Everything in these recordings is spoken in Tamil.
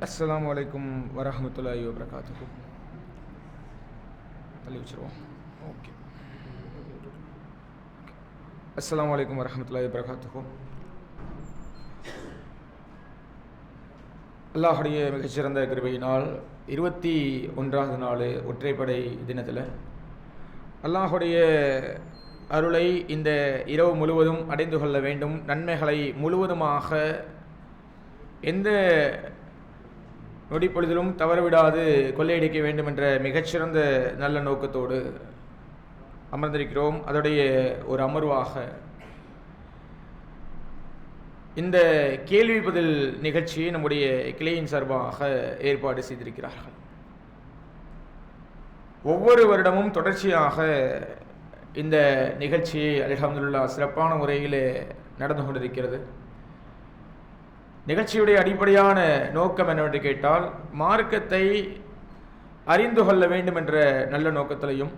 அஸ்ஸலாமு அலைக்கும் வரஹ்மத்துல்லாஹி வபரகாத்துஹு. தள்ளி வச்சிருவோம். ஓகே. அஸ்ஸலாமு அலைக்கும் வரஹ்மத்துல்லாஹி வபரகாத்துஹு. அல்லாஹுடைய மிகச்சிறந்த கிருபையினால் 21வது நாள் ஒற்றைப்படை தினத்தில் அல்லாஹுடைய அருளை இந்த இரவு முழுவதும் அடைந்து கொள்ள வேண்டும், நன்மைகளை முழுவதுமாக எந்த நொடிப்பொழுதிலும் தவறவிடாது கொள்ளையடிக்க வேண்டும் என்ற மிகச்சிறந்த நல்ல நோக்கத்தோடு அமர்ந்திருக்கிறோம். அதோடைய ஒரு அமர்வாக இந்த கேள்வி பதில் நிகழ்ச்சியை நம்முடைய கிளையின் சார்பாக ஏற்பாடு செய்திருக்கிறார்கள். ஒவ்வொரு வருடமும் தொடர்ச்சியாக இந்த நிகழ்ச்சியை அல்ஹம்துலில்லாஹ் சிறப்பான முறையில் நடந்து கொண்டிருக்கிறது. நிகழ்ச்சியுடைய அடிப்படையான நோக்கம் என்னவென்று கேட்டால், மார்க்கத்தை அறிந்து கொள்ள வேண்டும் என்ற நல்ல நோக்கத்திலையும்,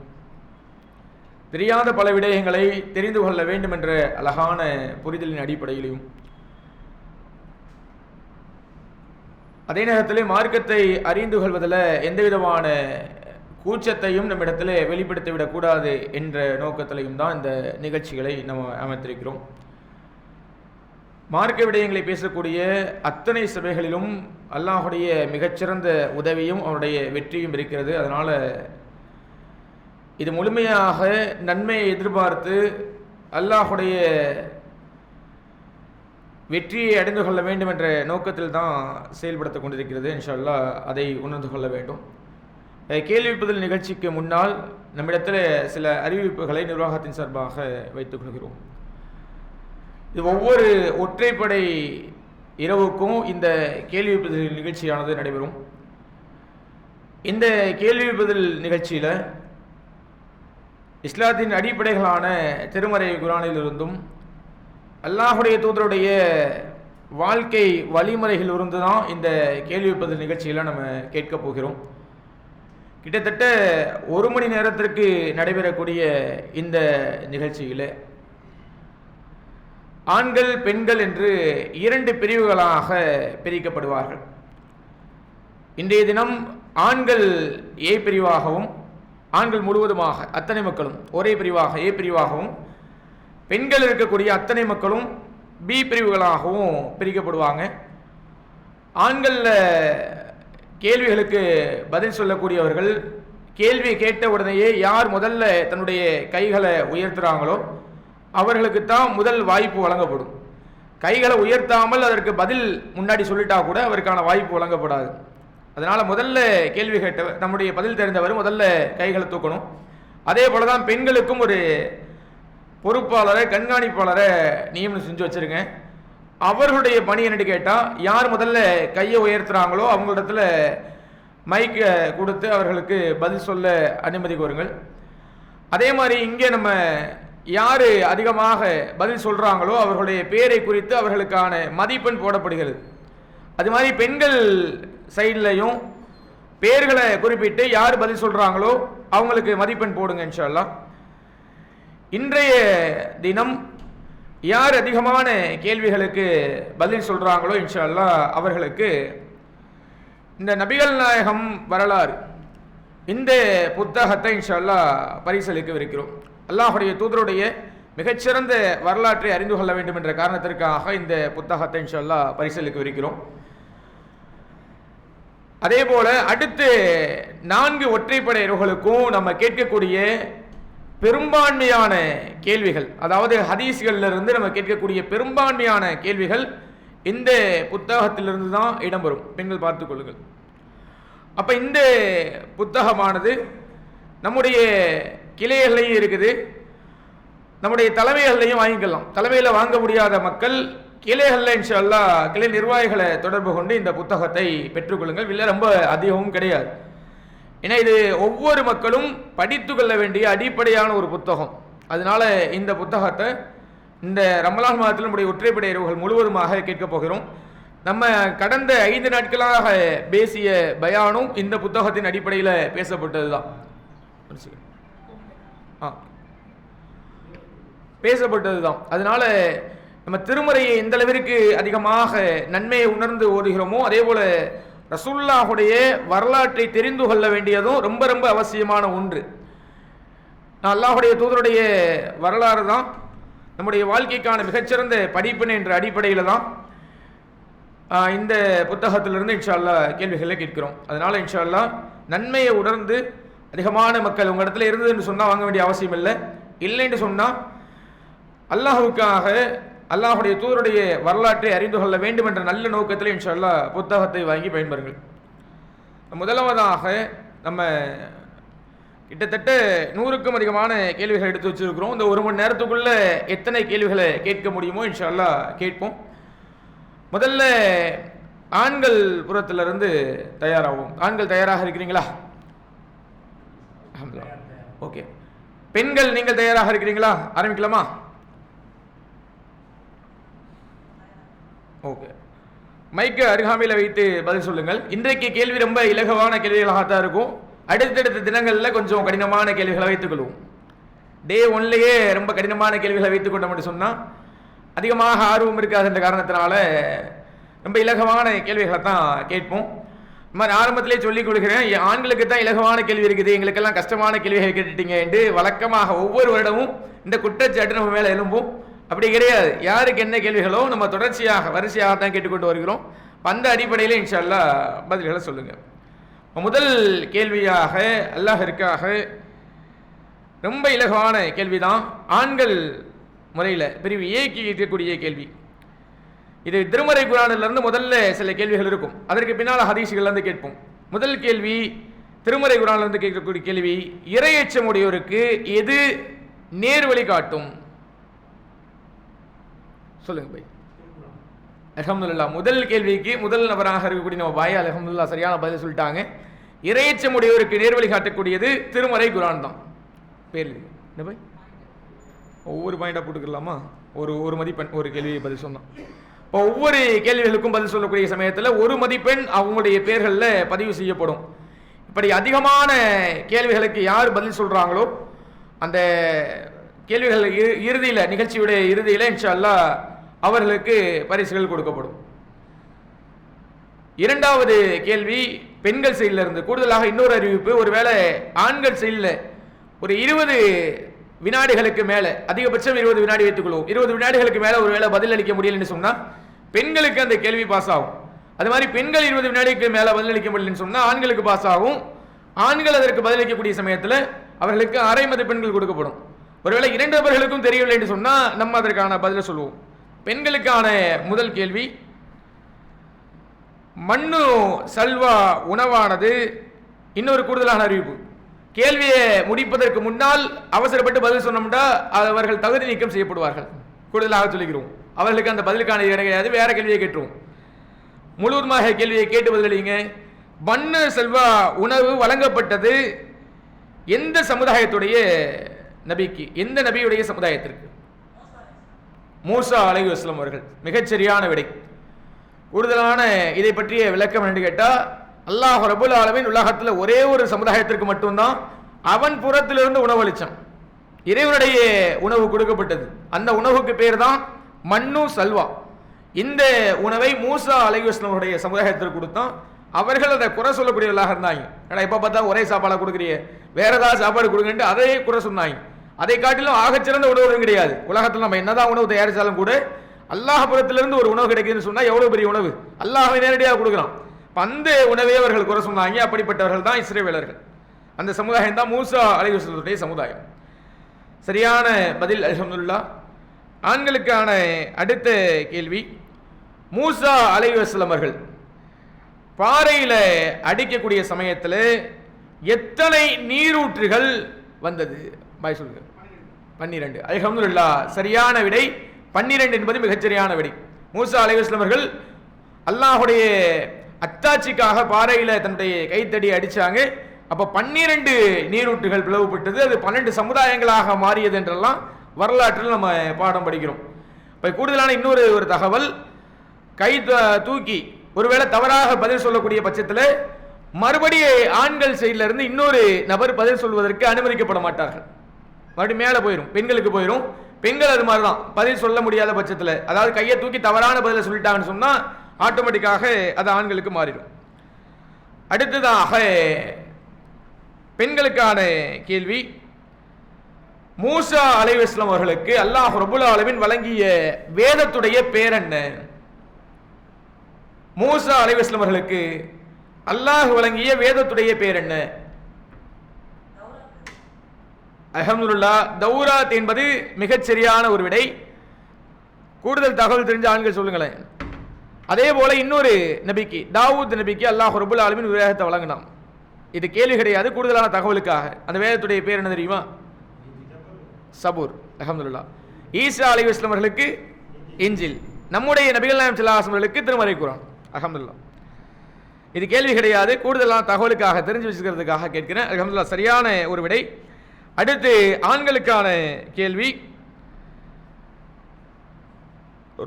தெரியாத பல விடயங்களை தெரிந்து கொள்ள வேண்டும் என்ற அழகான புரிதலின் அடிப்படையிலையும், அதே நேரத்தில் மார்க்கத்தை அறிந்து கொள்வதில் எந்தவிதமான கூச்சத்தையும் நம்மிடத்தில் வெளிப்படுத்திவிடக்கூடாது என்ற நோக்கத்திலையும் தான் இந்த நிகழ்ச்சிகளை நம்ம அமைத்திருக்கிறோம். மார்க்க விடயங்களை பேசக்கூடிய அத்தனை சபைகளிலும் அல்லாஹுடைய மிகச்சிறந்த உதவியும் அவருடைய வெற்றியும் இருக்கிறது. அதனால் இது முழுமையாக நன்மையை எதிர்பார்த்து அல்லாஹுடைய வெற்றியை அடைந்து கொள்ள வேண்டும் என்ற நோக்கத்தில் தான் செயல்படுத்த கொண்டிருக்கிறது. இன்ஷா அல்லாஹ் அதை உணர்ந்து கொள்ள வேண்டும். கேள்விப்பதில் நிகழ்ச்சிக்கு முன்னால் நம்மிடத்தில் சில அறிவிப்புகளை நிர்வாகத்தின் சார்பாக வைத்துக் கொள்கிறோம். இது ஒவ்வொரு ஒற்றைப்படை இரவுக்கும் இந்த கேள்வி பதில் நிகழ்ச்சியானது நடைபெறும். இந்த கேள்வி பதில் நிகழ்ச்சியில் இஸ்லாத்தின் அடிப்படைகளான திருமறை குர்ஆனிலிருந்தும் அல்லாஹுடைய தூதருடைய வாழ்க்கை வழிமுறைகளிலிருந்து தான் இந்த கேள்வி பதில் நிகழ்ச்சியில் நம்ம கேட்கப் போகிறோம். கிட்டத்தட்ட 1 மணி நேரத்திற்கு நடைபெறக்கூடிய இந்த நிகழ்ச்சியில் ஆண்கள் பெண்கள் என்று 2 பிரிவுகளாக பிரிக்கப்படுவார்கள். இன்றைய தினம் ஆண்கள் ஏ பிரிவாகவும், ஆண்கள் முழுவதுமாக அத்தனை மக்களும் ஒரே பிரிவாக ஏ பிரிவாகவும், பெண்கள் இருக்கக்கூடிய அத்தனை மக்களும் பி பிரிவுகளாகவும் பிரிக்கப்படுவாங்க. ஆண்களில் கேள்விகளுக்கு பதில் சொல்லக்கூடியவர்கள் கேள்வி கேட்ட உடனேயே யார் முதல்ல தன்னுடைய கைகளை உயர்த்துறாங்களோ அவர்களுக்கு தான் முதல் வாய்ப்பு வழங்கப்படும். கைகளை உயர்த்தாமல் அதற்கு பதில் முன்னாடி சொல்லிட்டா கூட அவருக்கான வாய்ப்பு வழங்கப்படாது. அதனால் முதல்ல கேள்வி கேட்ட நம்முடைய பதில் தெரிந்தவர் முதல்ல கைகளை தூக்கணும். அதே போல தான் பெண்களுக்கும் ஒரு பொறுப்பாளரை கண்காணிப்பாளரை நியமனம் செஞ்சு வச்சுருங்க. அவர்களுடைய பணி என்னட்டு கேட்டால், யார் முதல்ல கையை உயர்த்துறாங்களோ அவங்களிடத்துல மைக்கை கொடுத்து அவர்களுக்கு பதில் சொல்ல அனுமதி கோருங்கள். அதே மாதிரி இங்கே நம்ம யார் அதிகமாக பதில் சொல்கிறாங்களோ அவர்களுடைய பேரை குறித்து அவர்களுக்கான மதிப்பெண் போடப்படுகிறது. அது மாதிரி பெண்கள் சைட்லையும் பேர்களை குறிப்பிட்டு யார் பதில் சொல்கிறாங்களோ அவங்களுக்கு மதிப்பெண் போடுங்க இன்ஷா அல்லாஹ். இன்றைய தினம் யார் அதிகமான கேள்விகளுக்கு பதில் சொல்கிறாங்களோ இன்ஷா அல்லாஹ் அவர்களுக்கு இந்த நபிகள் நாயகம் வரலாறு இந்த புத்தகத்தை இன்ஷா அல்லாஹ் பரிசளிக்கவிருக்கிறோம். அல்லாஹுடைய தூதருடைய மிகச்சிறந்த வரலாற்றை அறிந்து கொள்ள வேண்டும் என்ற காரணத்திற்காக இந்த புத்தகத்தை இன்ஷா அல்லாஹ் பரிசளிக்கவிருக்கிறோம். அதே போல அடுத்து 4 ஒற்றைப்படை இரவுகளுக்கும் நம்ம கேட்கக்கூடிய பெரும்பான்மையான கேள்விகள், அதாவது ஹதீஸ்களிலிருந்து நம்ம கேட்கக்கூடிய பெரும்பான்மையான கேள்விகள் இந்த புத்தகத்திலிருந்து தான் இடம்பெறும். பெண்கள் பார்த்துக் கொள்ளுங்கள். அப்போ இந்த புத்தகமானது நம்முடைய கிளைகள்லையும் இருக்குது, நம்முடைய தலைமைகள்லையும் வாங்கிக்கலாம். தலைமையில் வாங்க முடியாத மக்கள் கிளைகளில் இன்ஷா அல்லாஹ் கிளை நிர்வாகிகளை தொடர்பு கொண்டு இந்த புத்தகத்தை பெற்றுக்கொள்ளுங்கள். இல்லை ரொம்ப அதிகமும் கிடையாது. ஏன்னா இது ஒவ்வொரு மக்களும் படித்து கொள்ள வேண்டிய அடிப்படையான ஒரு புத்தகம். அதனால இந்த புத்தகத்தை இந்த ரமலான் மாதத்தில் நம்முடைய ஒற்றைப்படை இரவுகள் முழுவதுமாக கேட்கப் போகிறோம். நம்ம கடந்த 5 நாட்களாக பேசிய பயானும் இந்த புத்தகத்தின் அடிப்படையில் பேசப்பட்டது தான். பேசப்பட்டது தான். அதனால நம்ம திருமறையை எந்த அளவிற்கு அதிகமாக நன்மையை உணர்ந்து ஓதுகிறோமோ அதே போல ரசூலுல்லாஹுடைய வரலாற்றை தெரிந்து கொள்ள வேண்டியதும் ரொம்ப ரொம்ப அவசியமான ஒன்று. அல்லாஹுடைய தூதருடைய வரலாறு தான் நம்முடைய வாழ்க்கைக்கான மிகச்சிறந்த படிப்பினை என்ற அடிப்படையில் தான் இந்த புத்தகத்திலிருந்து இன்ஷா அல்லாஹ் கேள்விகளை கேட்கிறோம். அதனால் இன்ஷா அல்லாஹ் நன்மையை உணர்ந்து அதிகமான மக்கள் உங்கள் இடத்துல இருந்ததுன்னு சொன்னால் வாங்க வேண்டிய அவசியம் இல்லை. இல்லைன்னு சொன்னால் அல்லாஹுக்காக அல்லாஹுடைய தூதருடைய வரலாற்றை அறிந்து கொள்ள வேண்டும் என்ற நல்ல நோக்கத்தில் இன்ஷா அல்லாஹ் புத்தகத்தை வாங்கி பயன்பெறுங்கள். முதலாவதாக நம்ம கிட்டத்தட்ட 100க்கும் அதிகமான கேள்விகள் எடுத்து வச்சிருக்கிறோம். இந்த 1 மணி நேரத்துக்குள்ள எத்தனை கேள்விகளை கேட்க முடியுமோ இன்ஷா அல்லாஹ் கேட்போம். முதல்ல ஆண்கள் புறத்திலிருந்து தயாராகும். ஆண்கள் தயாராக இருக்கிறீங்களா? ஓகே. பெண்கள் நீங்கள் தயாராக இருக்கிறீங்களா? ஆரம்பிக்கலாமா? ஓகே. மைக்கு அருகாமையில் வைத்து பதில் சொல்லுங்கள். இன்றைக்கு கேள்வி ரொம்ப இலகுவான கேள்விகளாகத்தான் இருக்கும். அடுத்தடுத்த தினங்களில் கொஞ்சம் கடினமான கேள்விகளை வைத்துக்கொள்வோம். டே 1லேயே ரொம்ப கடினமான கேள்விகளை வைத்துக்கொண்டோம் என்று சொன்னால் அதிகமாக ஆர்வம் இருக்காது என்ற காரணத்தினால ரொம்ப இலகுவான கேள்விகளை தான் கேட்போம். இந்த மாதிரி ஆரம்பத்திலே சொல்லிக் கொடுக்கிறேன், ஆண்களுக்கு தான் இலகுவான கேள்வி இருக்குது, எங்களுக்கெல்லாம் கஷ்டமான கேள்விகள் கேட்டுட்டீங்க என்று வழக்கமாக ஒவ்வொரு வருடமும் இந்த குற்றச்சாட்டு நம்ம மேலே எழும்பும். அப்படி கிடையாது. யாருக்கு என்ன கேள்விகளோ நம்ம தொடர்ச்சியாக வரிசையாக தான் கேட்டுக்கொண்டு வருகிறோம். அந்த அடிப்படையில் இன்ஷா அல்லாஹ் பதில்களை சொல்லுங்கள். முதல் கேள்வியாக அல்லாஹிற்காக ரொம்ப இலகுவான கேள்விதான். ஆண்கள் முறையில் பிரிவு ஏக்கு இருக்கக்கூடிய கேள்வி. இது திருமறை குர்ஆனிலிருந்து முதல்ல சில கேள்விகள் இருக்கும், அதற்கு பின்னால் ஹதீஸ்கள்லேருந்து கேட்போம். முதல் கேள்வி திருமறை குர்ஆனிலிருந்து கேட்கக்கூடிய கேள்வி, இறையச்சமுடையோருக்கு எது நேர்வழி காட்டும்? சொல்லுங்க பை. அல்ஹம்துலில்லாஹ். முதல் கேள்விக்கு முதல் நபராக இருக்கக்கூடிய நம்ம பாய் அல்ஹம்துலில்லாஹ் சரியான பதில் சொல்லிட்டாங்க. இறையச்சமுடையோருக்கு நேர்வழி காட்டக்கூடியது திருமறை குர்ஆன் தான். பேர் என்ன பை? ஒவ்வொரு பாயிண்டாக போட்டுக்கலாமா? ஒரு மதிப்பெண் ஒரு கேள்வியை பதில் சொன்னோம். இப்போ ஒவ்வொரு கேள்விகளுக்கும் பதில் சொல்லக்கூடிய சமயத்தில் ஒரு மதிப்பெண் அவங்களுடைய பேர்களில் பதிவு செய்யப்படும். இப்படி அதிகமான கேள்விகளுக்கு யார் பதில் சொல்கிறாங்களோ அந்த கேள்விகள் இறுதியில், நிகழ்ச்சியுடைய இறுதியில் இன்ஷா அல்லாஹ் அவர்களுக்கு பரிசுகள் கொடுக்கப்படும். இரண்டாவது கேள்வி பெண்கள் சைடில் இருந்து கூடுதலாக இன்னொரு அறிவிப்பு. ஒருவேளை ஆண்கள் சைடில் ஒரு 20 வினாடிகளுக்கு மேலே, அதிகபட்சம் 20 வினாடி வைத்துக்கொள்வோம், 20 வினாடிகளுக்கு மேலே ஒருவேளை பதில் அளிக்க முடியலன்னு சொன்னால் பெண்களுக்கு அந்த கேள்வி பாஸ் ஆகும். அது மாதிரி பெண்கள் 20 வினாடிக்கு மேலே பதில் அளிக்க முடியலன்னு சொன்னால் ஆண்களுக்கு பாஸ் ஆகும். ஆண்கள் அதற்கு பதிலளிக்கக்கூடிய சமயத்தில் அவர்களுக்கு அரை மதிப்பெண்கள் கொடுக்கப்படும். ஒருவேளை 2 நபர்களுக்கும் தெரியவில்லை என்று சொன்னால் நம்ம அதற்கான பதிலை சொல்லுவோம். பெண்களுக்கான முதல் கேள்வி, மண்ணு சல்வா உணவானது, இன்னொரு கூடுதலான அறிவிப்பு, கேள்வியை முடிப்பதற்கு முன்னால் அவசரப்பட்டு பதில் சொன்னோம்னா அவர்கள் தகுதி நீக்கம் செய்யப்படுவார்கள். கூடுதலாக சொல்லிக்கிறோம், அவர்களுக்கு அந்த பதிலுக்கான இடம் கிடையாது, வேற கேள்வியை கேட்டுருவோம். முழுவதுமாக கேள்வியை கேட்டு பதிலளிங்க. மண்ணு செல்வா உணவு வழங்கப்பட்டது எந்த சமுதாயத்துடைய நபிக்கு? எந்த நபியுடைய சமுதாயத்திற்கு? மூசா அலைஹிஸ்ஸலாம் அவர்கள். மிகச்சரியான விடை. கூடுதலான இதை பற்றிய விளக்கம் என்று கேட்டால், அல்லாஹ் ரபுல் ஆலமீன் உலகத்தில் ஒரே ஒரு சமுதாயத்திற்கு மட்டும்தான் அவன் புறத்திலிருந்து உணவளிச்சான். இறைவனுடைய உணவு கொடுக்கப்பட்டது. அந்த உணவுக்கு பேர் தான் மண்ணு சல்வா. இந்த உணவை மூசா அலைஹிஸ்ஸலாமுடைய சமுதாயத்திற்கு கொடுத்தான். அவர்கள் அதை குறை சொல்லக்கூடியவர்களாக இருந்தாங்க. ஏன்னா இப்போ பார்த்தா ஒரே சாப்பாடாக கொடுக்குறிய, வேற ஏதாவது சாப்பாடு கொடுங்கன்ட்டு அதே குறை சொன்னாங்க. அதை காட்டிலும் ஆகச்சிறந்த உணவு கிடையாது. உலகத்தில் நம்ம என்னதான் உணவு தயாரித்தாலும் கூட அல்லாஹ் புறத்திலிருந்து ஒரு உணவு கிடைக்குதுன்னு சொன்னால் எவ்வளோ பெரிய உணவு, அல்லாஹ்வை நேரடியாக கொடுக்குறான். அந்த உணவை அவர்கள் குறை சொன்னாங்க. அப்படிப்பட்டவர்கள் தான் இஸ்ரவேலர்கள். அந்த சமுதாயம் தான் மூசா அலைஹிஸ்ஸலாமுடைய சமுதாயம். சரியான பதில் அல்ஹம்துலில்லாஹ். ஆண்களுக்கான அடுத்த கேள்வி, மூசா அலைஹிஸ்ஸலாம் அவர்கள் பாறையில் அடிக்கக்கூடிய சமயத்தில் எத்தனை நீரூற்றுகள் வந்தது? பாய் சொல்லுங்க. 12. அல்ஹம்துலில்லாஹ். சரியான விடை 12 என்பது மிகச்சரியான விடை. மூசா அலைஹிஸ்ஸலாம் அவர்கள் அல்லாஹுடைய அத்தாட்சிக்காக பாறையில் தன்னுடைய கைத்தடி அடித்தாங்க. அப்போ 12 நீரூற்றுகள் பிளவுபட்டது. அது 12 சமுதாயங்களாக மாறியது என்றெல்லாம் வரலாற்றில் நம்ம பாடம் படிக்கிறோம். இப்போ கூடுதலான இன்னொரு தகவல், கை தூக்கி ஒருவேளை தவறாக பதில் சொல்லக்கூடிய பட்சத்தில் மறுபடியும் ஆண்கள் சைடில் இருந்து இன்னொரு நபர் பதில் சொல்வதற்கு அனுமதிக்கப்பட மாட்டார்கள். மறுபடியும் மேலே போயிடும், பெண்களுக்கு போயிடும். பெண்கள் அது மாதிரி தான், பதில் சொல்ல முடியாத பட்சத்தில், அதாவது கையை தூக்கி தவறான பதிலை சொல்லிட்டாங்கன்னு சொன்னால் ஆட்டோமேட்டிக்காக அது ஆண்களுக்கு மாறிடும். அடுத்ததாக பெண்களுக்கான கேள்வி, மூசா அலைஹிஸ்ஸலாம் அவர்களுக்கு அல்லாஹ் ரப்புல் ஆலமீன் வழங்கிய வேதத்துடைய பேர் என்ன? மூசா அலைஹிஸ்ஸலாம் அவர்களுக்கு அல்லாஹ் வழங்கிய வேதத்துடைய பேர் என்ன? அல்ஹம்துலில்லாஹ், தௌராத் என்பது மிகச் சரியான ஒரு விடை. கூடுதல் தகவல் தெரிஞ்ச ஆண்கள் சொல்லுங்களேன். அதே போல இன்னொரு நபிக்கு, தாவூத் நபிக்கு அல்லாஹ் ரப்புல் ஆலமீன் வேதத்தை வழங்கினான். இது கேள்வி கிடையாது, கூடுதலான தகவலுக்காக. அந்த வேதத்துடைய பேர் என்ன தெரியுமா? சபூர். அல்ஹம்துலில்லாஹ். ஈசா அலைஹிஸ்ஸலாம் அவர்களுக்கு இன்ஜில். நம்முடைய நபிகள் நாயகம் ஸல்லல்லாஹு அலைஹி வஸல்லம் அவர்களுக்கு திருமறை குர்ஆன். அல்ஹம்துலில்லாஹ். இது கேள்வி கிடையாது, கூடுதலான தகவலுக்காக தெரிஞ்சு வச்சுக்கிறதுக்காக கேட்கிறேன். அல்ஹம்துலில்லாஹ், சரியான ஒரு விடை. அடுத்து ஆண்களுக்கான கேள்வி,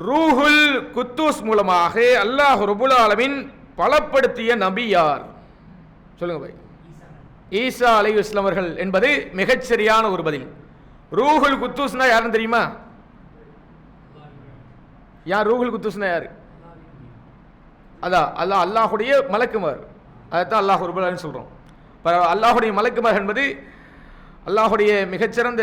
ரூஹுல் குத்தூஸ் மூலமாக அல்லாஹ் ரப்புல் ஆலமீன் பலப்படுத்திய நபி யார்? சொல்லுங்க பாய். ஈசா அலைஹிஸ்ஸலாம் அவர்கள் என்பது மிகச் சரியான ஒரு பதில். ரூஹுல் குத்தூஸ்னா யாருன்னு தெரியுமா? யார் ரூஹுல் குத்தூஸ்னா யாரு? அதான் அல்லாஹுடைய மலக்குமார். அதைத்தான் அல்லாஹ் ரப்புல் ஆலமீன் சொல்றோம். அல்லாஹுடைய மலக்குமார் என்பது அல்லாஹுடைய மிகச்சிறந்த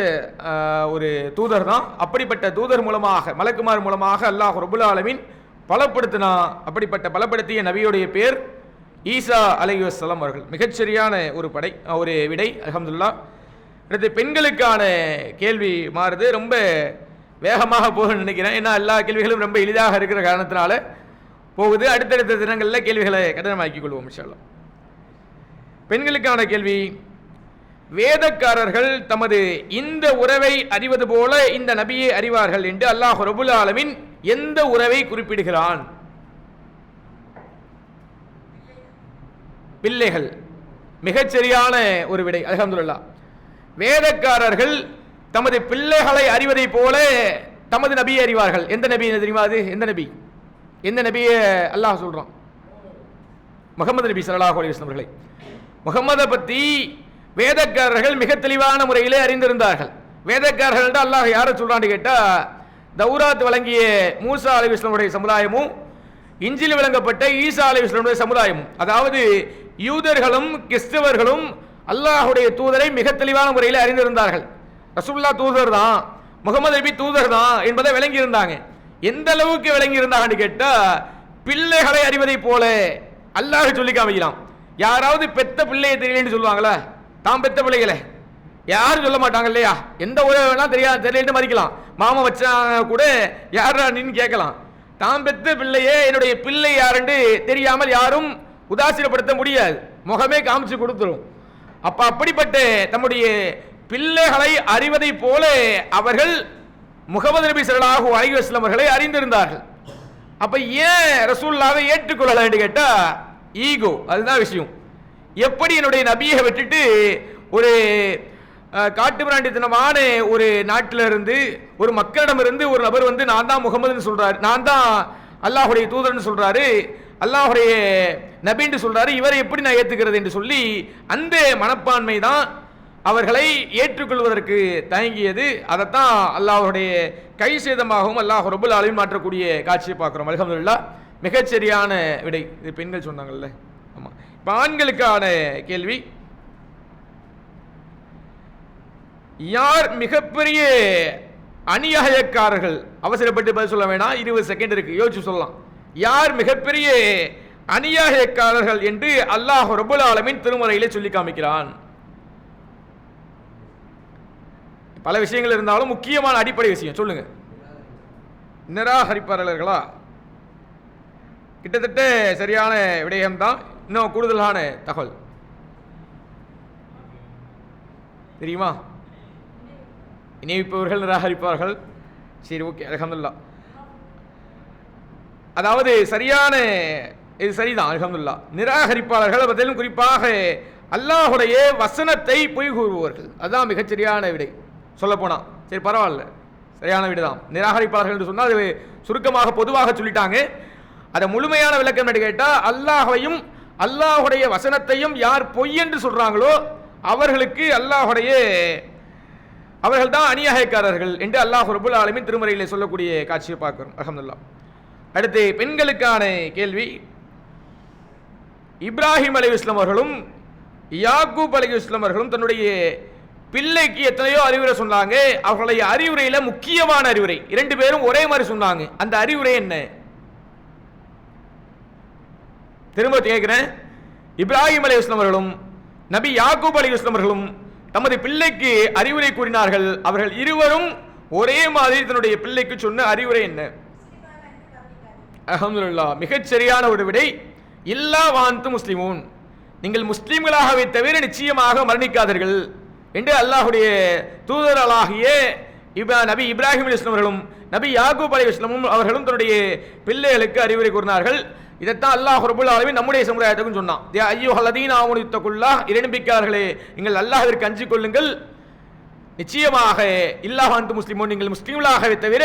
ஒரு தூதர் தான். அப்படிப்பட்ட தூதர் மூலமாக, மலக்குமார் மூலமாக அல்லாஹ் ரப்புல் ஆலமீன் பலப்படுத்தினா. அப்படிப்பட்ட பலப்படுத்திய நபியுடைய பேர் ஈசா அலைஹிஸ்ஸலாம் அவர்கள். மிகச்சரியான ஒரு விடை. அல்ஹம்துலில்லாஹ். அடுத்து பெண்களுக்கான கேள்வி மாறுது. ரொம்ப வேகமாக போகணும்னு நினைக்கிறேன், ஏன்னா எல்லா கேள்விகளும் ரொம்ப எளிதாக இருக்கிற காரணத்தினால போகுது. அடுத்தடுத்த தினங்களில் கேள்விகளை கடினமாக்கிக் கொள்வோம் இன்ஷா அல்லாஹ். பெண்களுக்கான கேள்வி, வேதக்காரர்கள் தமது இந்த உறவை அறிவது போல இந்த நபியை அறிவார்கள் என்று அல்லாஹ் ரப்புல் ஆலமீன் எந்த உறவை குறிப்பிடுகிறான்? பிள்ளைகள். மிகச்சரியான ஒரு விடை. அல்ஹம்துலில்லாஹ். வேதக்காரர்கள் தமது பிள்ளைகளை அறிவதை போல தமது நபியை அறிவார்கள். எந்த நபி தெரியுமா? அது எந்த நபியை அல்லாஹ் சொல்றான்? முகமது நபி ஸல்லல்லாஹு அலைஹி வஸல்லம் அவர்களை. முகமதை பற்றி வேதக்காரர்கள் மிக தெளிவான முறையிலே அறிந்திருந்தார்கள். வேதக்காரர்கள் அல்லாஹ் யாரை சொல்றான்னு கேட்டா, தௌராத் வழங்கிய மூசா அலைஹிஸ்ஸலாமுடைய சமுதாயமும் இன்ஜில் வழங்கப்பட்ட ஈசா அலைஹிஸ்ஸலாமுடைய சமுதாயமும், அதாவது யூதர்களும் கிறிஸ்தவர்களும் அல்லாஹுடைய தூதரை மிக தெளிவான முறையில் அறிந்திருந்தார்கள். ரசூலுல்லாஹ் தூதர் தான், முகமது நபி தூதர் தான் என்பதை விளங்கி இருந்தாங்க. எந்த அளவுக்கு விளங்கி இருந்தாங்கன்னு கேட்டா, பிள்ளைகளை அறிவதை போல அல்லாஹ் சொல்லி காமிக்கலாம். யாராவது பெத்த பிள்ளையை தெரியலன்னு சொல்லுவாங்களா? தாம் பெத்த பிள்ளைகளை யாரும் சொல்ல மாட்டாங்க இல்லையா? எந்த உறவு வேணா தெரியலன்னு மதிக்கலாம். மாமா வச்சா கூட யாரா நின்னு கேட்கலாம். தாம் பெத்த பிள்ளையே என்னுடைய பிள்ளை யாருன்னு தெரியாமல் யாரும் உதாசீனப்படுத்த முடியாது, முகமே காமிச்சு கொடுத்துரும். அப்ப அப்படிப்பட்ட தம்முடைய பிள்ளைகளை அறிவதை போல அவர்கள் முகமது நபி ஸல்லல்லாஹு அலைஹி வஸல்லம் அவர்களை அறிந்திருந்தார்கள். அப்ப ஏன் ரசூலுல்லாஹ்வை ஏற்றுக்கொள்ளலன்னு கேட்டா, ஈகோ. அதுதான் விஷயம். எப்படி என்னுடைய நபியை விட்டுட்டு ஒரு காட்டுமிராண்டித்தனமான ஒரு நாட்டில இருந்து, ஒரு மக்களிடம் இருந்து ஒரு நபர் வந்து நான் தான் முகமதுன்னு சொல்றாரு, நான் தான் அல்லாஹுடைய தூதர்னு சொல்றாரு, அல்லாஹுடைய நபின்னு சொல்றாரு, இவரை எப்படி நான் ஏற்றுக்கிறது என்று சொல்லி அந்த மனப்பான்மை தான் அவர்களை ஏற்றுக்கொள்வதற்கு தயங்கியது. அதைத்தான் அல்லாஹுடைய கை சேதமாகவும் அல்லாஹ் ரப்புல் ஆலமீன் மாற்றக்கூடிய காட்சியை பார்க்கிறோம். அல்ஹம்துலில்லாஹ். மிகச்சரியான விடை. இது பெண்கள் சொன்னாங்கல்ல. ஆமா. இப்ப ஆண்களுக்கான கேள்வி, யார் மிகப்பெரிய அநியாயக்காரர்கள்? அவசரப்பட்டு பதில் சொல்ல வேணாம், 20 செகண்ட் இருக்கு, யோசிச்சு சொல்லலாம். யார் மிகப்பெரிய அநியாயக்காரர்கள் என்று அல்லாஹ் ரப்புல் ஆலமீன் திருமறையிலே சொல்லி காமிக்கிறான். பல விஷயங்கள் இருந்தாலும் முக்கியமான அடிப்படை விஷயம் சொல்லுங்க. நிராகரிப்பாளர்களா? கிட்டத்தட்ட சரியான விடயம்தான். இன்னும் கூடுதலான தகவல் தெரியுமா? இணைப்பவர்கள் நிராகரிப்பார்கள். சரி, ஓகே, அல்ஹம்துலில்லாஹ். அதாவது சரியான, இது சரிதான், அல்ஹம்துலில்லாஹ். நிராகரிப்பாளர்கள் பதிலும் குறிப்பாக அல்லாஹுடைய வசனத்தை பொய் கூறுபவர்கள், அதுதான் மிகச்சரியான விடை. சொல்ல போனா சரி, பரவாயில்ல, சரியான விடைதான். நிராகரிப்பாளர்கள் என்று சொன்னால் அது சுருக்கமாக பொதுவாக சொல்லிட்டாங்க. அதை முழுமையான விளக்கம் என்று கேட்டால், அல்லாஹையும் அல்லாஹுடைய வசனத்தையும் யார் பொய் என்று சொல்றாங்களோ அவர்களுக்கு அவர்கள் தான் அநியாயக்காரர்கள் என்று அல்லாஹ் ரப்புல் ஆலமீன் திருமறையிலே சொல்லக்கூடிய காட்சியை பார்க்கிறோம். அல்ஹம்துலில்லாஹ். அடுத்து பெண்களுக்கான கேள்வி. இப்ராஹிம் அலைஹிஸ்ஸலாம் அவர்களும் யாக்கூப் அலைஹிஸ்ஸலாம் அவர்களும் தன்னுடைய பிள்ளைக்கு எத்தனையோ அறிவுரை சொன்னாங்க. அவர்களுடைய அறிவுரையில முக்கியமான அறிவுரை இரண்டு பேரும் ஒரே மாதிரி சொன்னாங்க. அந்த அறிவுரை என்ன? திரும்ப கேட்கிறேன். இப்ராஹிம் அலைஹிஸ்ஸலாம் அவர்களும் நபி யாக்கூப் அலைஹிஸ்ஸலாம் அவர்களும் தமது பிள்ளைக்கு அறிவுரை கூறினார்கள். அவர்கள் இருவரும் ஒரே மாதிரி தன்னுடைய பிள்ளைக்கு சொன்ன அறிவுரை என்ன? அல்ஹம்துலில்லாஹ், மிகச் சரியான ஒரு விடை. இல்லா வாந்து முஸ்லிமூன், நீங்கள் முஸ்லிம்களாகவே தவிர நிச்சயமாக மரணிக்காதீர்கள் என்று அல்லாஹுடைய தூதர்களாகிய நபி இப்ராஹிம் அலைஹிஸ்ஸலாம் அவர்களும் நபி யாக்கூப் அலைஹிஸ்ஸலாம் அவர்களும் தன்னுடைய பிள்ளைகளுக்கு அறிவுரை கூறினார்கள். இதைத்தான் அல்லாஹ் ரப்புல் ஆலமீன் நம்முடைய சமுதாயத்துக்கும் சொன்னான். யா அய்யுஹல்லதீன ஆமனு தக்குல்லாஹ், இறைநம்பிக்கையாளர்களே நீங்கள் அல்லாஹ்விற்கு அஞ்சிக் கொள்ளுங்கள். நிச்சயமாக இல்லாஹ் அன்து முஸ்லிமூன், நீங்கள் முஸ்லிம்களாகவே தவிர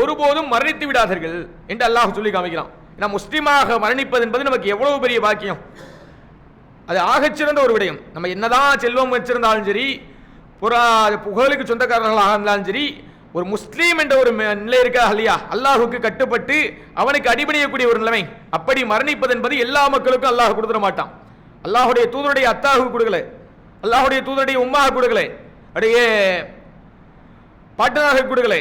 ஒருபோதும் மரணித்து விடாதீர்கள் என்று அல்லாஹ் சொல்லி காமிக்கிறான். ஏன்னா முஸ்லிமாக மரணிப்பது என்பது நமக்கு எவ்வளவு பெரிய பாக்கியம். அது ஆகச்சிறந்த ஒரு விடயம். நம்ம என்னதான் செல்வம் வச்சிருந்தாலும் சரி, புகழுக்கு சொந்தக்காரர்களாக இருந்தாலும் சரி, ஒரு முஸ்லீம் என்ற ஒரு நிலை இருக்கா இல்லையா, அல்லாஹுக்கு கட்டுப்பட்டு அவனுக்கு அடிபணியக்கூடிய ஒரு நிலைமை, அப்படி மரணிப்பது என்பது எல்லா மக்களுக்கும் அல்லாஹ் கொடுத்துட மாட்டான். அல்லாஹுடைய தூதருடைய அத்தாவுக்கு கொடுக்கல, அல்லாஹுடைய தூதருடைய உம்மாக கொடுக்கல, அப்படியே பாட்டனாக கொடுக்கல.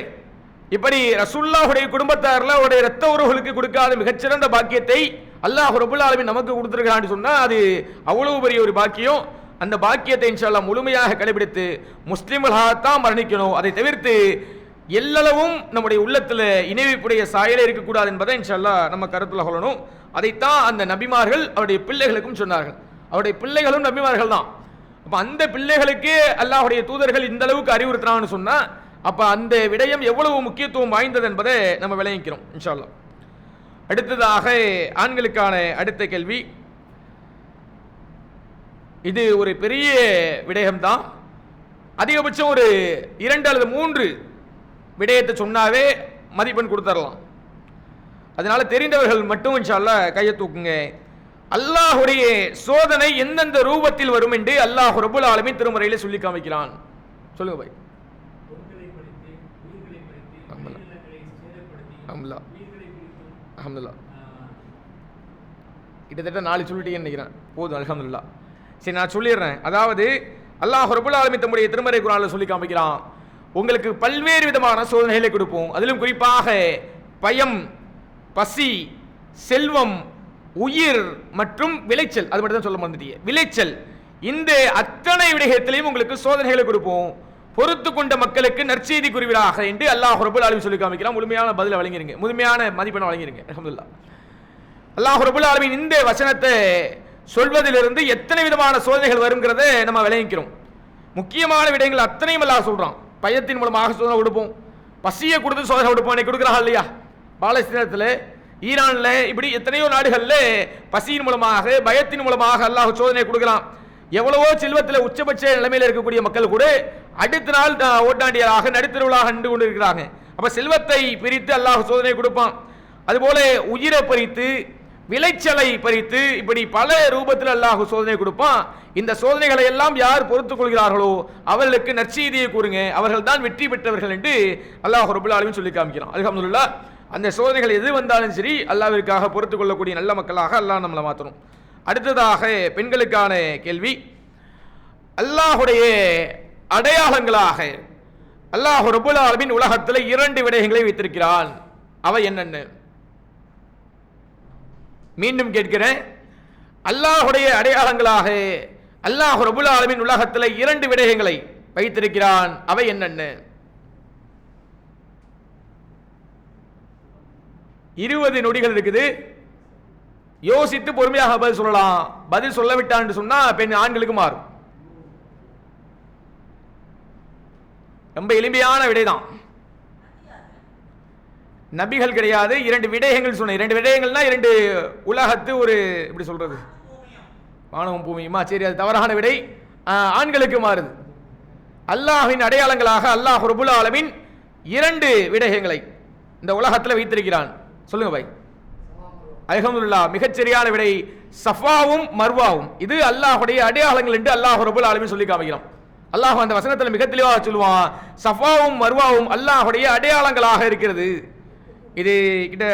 இப்படி ரசூலுல்லாஹுடைய குடும்பத்தாரில் அவருடைய இரத்த உறவுகளுக்கு கொடுக்காத மிகச்சிறந்த பாக்கியத்தை அல்லாஹ் ரப்புல் ஆலமீன் நமக்கு கொடுத்துருக்கான்னு சொன்னால் அது அவ்வளவு பெரிய ஒரு பாக்கியம். அந்த பாக்கியத்தை இன்ஷா அல்லாஹ் முழுமையாக கடைபிடித்து முஸ்லிம்களாகத்தான் மரணிக்கணும். அதை தவிர்த்து எல்லளவும் நம்முடைய உள்ளத்தில் இணைப்புடைய சாயலே இருக்கக்கூடாது என்பதை இன்ஷா அல்லாஹ் நம்ம கருத்தில் கொள்ளணும். அதைத்தான் அந்த நபிமார்கள் அவருடைய பிள்ளைகளுக்கும் சொன்னார்கள். அவருடைய பிள்ளைகளும் நபிமார்கள் தான். அப்போ அந்த பிள்ளைகளுக்கு அல்லாஹுடைய தூதர்கள் இந்த அளவுக்கு அறிவுறுத்தினான்னு சொன்னால் அப்போ அந்த விடயம் எவ்வளவு முக்கியத்துவம் வாய்ந்தது என்பதை நம்ம விளங்கிக்கிறோம் இன்ஷா அல்லாஹ். அடுத்ததாக ஆண்களுக்கான அடுத்த கேள்வி. இது ஒரு பெரிய விடயம்தான். அதிகபட்சம் ஒரு 2 அல்லது 3 விடயத்தை சொன்னாவே மதிப்பெண் கொடுத்துடலாம். அதனால தெரிந்தவர்கள் மட்டும் இன்ஷா அல்லாஹ் கையை தூக்குங்க. அல்லாஹுடைய சோதனை எந்தெந்த ரூபத்தில் வரும் என்று அல்லாஹ் ரப்புல் ஆலமீன் திருமறையிலே சொல்லி காமிக்கிறான். சொல்லுங்க பாய். அல்ஹம்துலில்லாஹ், கிட்டத்தட்ட 4 சொல்லிட்டீங்கன்னு நினைக்கிறேன். போதும், அல்ஹம்துலில்லாஹ். சரி, நான் சொல்லிடுறேன். அதாவது அல்லாஹ் ரப்புல் ஆலமீன் தம்முடைய திருமறை குர்ஆனில் சொல்லி காமிக்கிறான், உங்களுக்கு பல்வேறு விதமான சோதனைகளை கொடுப்போம். அதிலும் குறிப்பாக பயம், பசி, செல்வம், உயிர் மற்றும் விளைச்சல். அது மட்டும் தான் சொல்ல மறந்துட்டீங்க, விளைச்சல். இந்த அத்தனை விடயத்திலையும் உங்களுக்கு சோதனைகளை கொடுப்போம். பொறுத்து கொண்ட மக்களுக்கு நற்செய்தி கூறுவீராக என்று அல்லாஹ் ரப்புல் ஆலமீன் சொல்லி காமிக்கிறான். முழுமையான பதிலை வழங்கிருங்க, முழுமையான மதிப்பெண்ணை வழங்கிருங்க. அல்ஹம்துலில்லாஹ். அல்லாஹ் ரப்புல் ஆலமீன் இந்த வசனத்தை சொல்வதிலிருந்து எத்தனை விதமான சோதனைகள் வருங்கிறத நம்ம விளங்கிக்கிறோம். முக்கியமான விடயங்கள் அத்தனையும் அல்லாஹ் சொல்றான். பயத்தின் மூலமாக சோதனை கொடுப்போம், பசியை கொடுத்து சோதனை கொடுப்போம். கொடுக்குறாங்க இல்லையா, பாலஸ்தீனத்தில், ஈரான்ல, இப்படி எத்தனையோ நாடுகளில் பசியின் மூலமாக பயத்தின் மூலமாக அல்லாஹ் சோதனை கொடுக்கலாம். எவ்வளவோ செல்வத்தில் உச்சபட்ச நிலைமையில் இருக்கக்கூடிய மக்கள் கூட அடுத்த நாள் ஓட்டாண்டியராக நடுத்தருவலாக நின்று கொண்டு இருக்கிறாங்க. அப்ப செல்வத்தை பிரித்து அல்லாஹ் சோதனை கொடுப்பான். அதுபோல உயிரை பறித்து, விளைச்சலை பறித்து, இப்படி பல ரூபத்தில் அல்லாஹ் சோதனை கொடுப்பான். இந்த சோதனைகளை எல்லாம் யார் பொறுத்துக் கொள்கிறார்களோ அவர்களுக்கு நற்செய்தியை கூறுங்க, அவர்கள் தான் வெற்றி பெற்றவர்கள் என்று அல்லாஹ் ரப்புல் ஆலமீன் சொல்லி காமிக்கிறான். அல்ஹம்துலில்லாஹ். அந்த சோதனைகள் எது வந்தாலும் சரி அல்லாஹ்விற்காக பொறுத்துக் கொள்ளக்கூடிய நல்ல மக்களாக அல்லாஹ் நம்மளை மாற்றணும். அடுத்ததாக பெண்களுக்கான கேள்வி. அல்லாஹுடைய அடையாளங்களாக அல்லாஹ் ரப்புல் ஆலமீன் உலகத்தில் 2 விடயங்களை வைத்திருக்கிறான். அவை என்னென்ன? மீண்டும் கேட்கிறேன். அல்லாஹுடைய அடையாளங்களாக அல்லாஹ் ரப்புல் ஆலமீன் உலகத்தில் 2 விடயங்களை வைத்திருக்கிறான். அவை என்னென்ன? 20 நொடிகள் இருக்குது. யோசித்து பொறுமையாக பதில் சொல்லலாம். பதில் சொல்லவிட்டான் சொன்னா பெண் ஆண்களுக்கு மாறும். ரொம்ப எளிமையான விடைதான். நபிகள் கிடையாது, 2 விடயங்கள் சொன்ன. 2 விடயங்கள்னா 2 உலகத்து ஒரு எப்படி சொல்றது, வானமும் பூமியுமா? சரி, அது தவறான விடை. ஆண்களுக்கு மாறுது. அல்லாஹ்வின் அடையாளங்களாக அல்லாஹ் ரப்புல் ஆலமீன் 2 விடயங்களை இந்த உலகத்தில் வைத்திருக்கிறான். சொல்லுங்க பாய். அல்ஹம்துலில்லாஹ், மிகச்சரியான விடை. சஃபாவும் மர்வாவும் இது அல்லாஹுடைய அடையாளங்கள் என்று அல்லாஹ் ரப்புல் ஆலமீன் சொல்லி காமிக்கிறான். அல்லாஹ் அந்த வசனத்தில் மிக தெளிவாக சொல்லுவான், சஃபாவும் மர்வாவும் அல்லாஹுடைய அடையாளங்களாக இருக்கிறது. இது கிட்ட